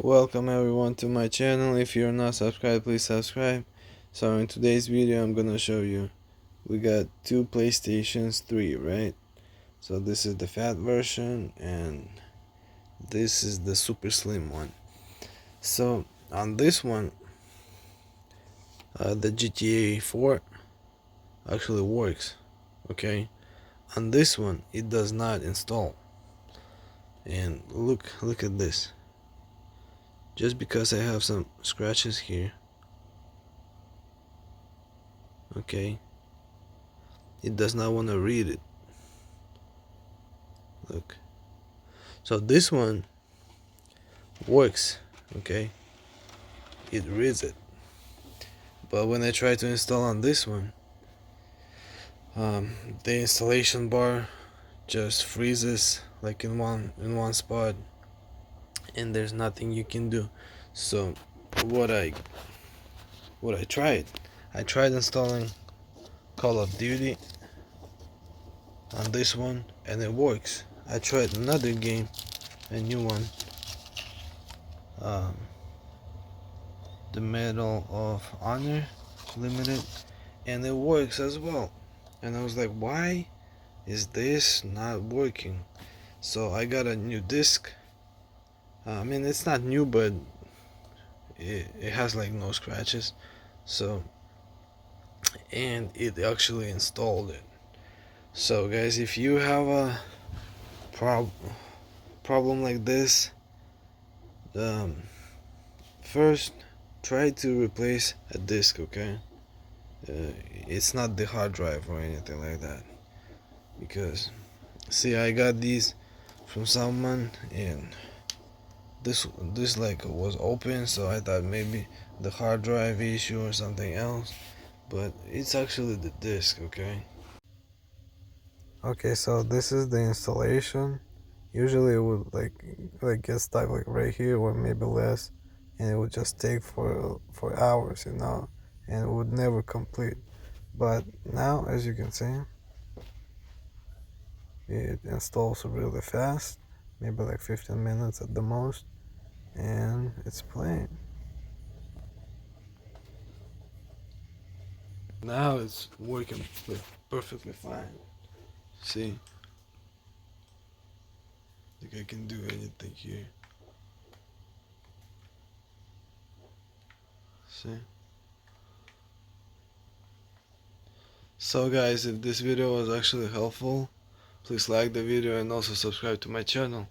Welcome everyone to my channel. If you're not subscribed, please subscribe. So in today's video I'm gonna show you we got two PlayStations 3, right? So this is the fat version and this is the super slim one. So on this one the GTA 4 actually works, okay? On this one it does not install. And look at this. Just because I have some scratches here, okay, it does not want to read it. Look. So this one works, okay, it reads it. But when I try to install on this one, the installation bar just freezes like in one spot, and there's nothing you can do. So what I tried, I tried installing Call of Duty on this one and it works. I tried another game, a new one, um, the Medal of Honor Limited, and it works as well. And I was like, why is this not working? So I got a new disc. I mean, it's not new, but it has like no scratches. So, and it actually installed it. So guys, if you have a problem like this, um, first try to replace a disc, okay? It's not the hard drive or anything like that, because see, I got these from someone and this like was open, so I thought maybe the hard drive issue or something else, but it's actually the disk, okay? Okay, so this is the installation. Usually it would like get stuck like right here or maybe less, and it would just take for hours, and it would never complete. But now, as you can see, it installs really fast, maybe like 15 minutes at the most, and it's playing. Now it's working perfectly fine. See, like I can do anything here. See? So guys, if this video was actually helpful, please like the video and also subscribe to my channel.